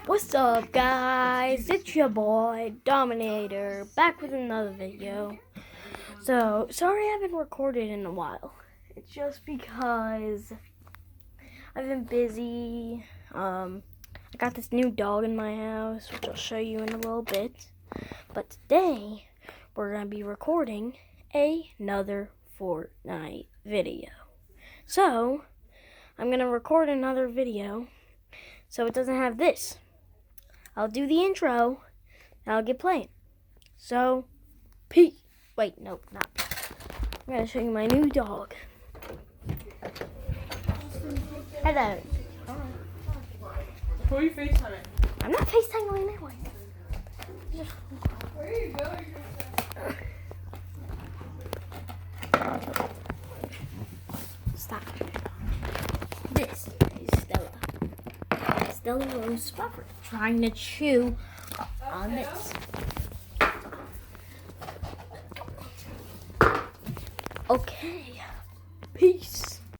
What's up, guys? It's your boy Dominator back with another video. So sorry I haven't recorded in a while. It's just because I've been busy. I got this new dog in my house, which I'll show you in a little bit. But today we're gonna be recording another Fortnite video. So I'm gonna record another video so it doesn't have this. I'll do the intro and I'll get playing. So, peace. Wait, no, not peace. I'm gonna show you my new dog. Hello. Who are you FaceTiming? I'm not FaceTiming anyone. Where are you going? Stop. This is Stella. Stella Rose Puffer trying to chew on this. Okay. Peace.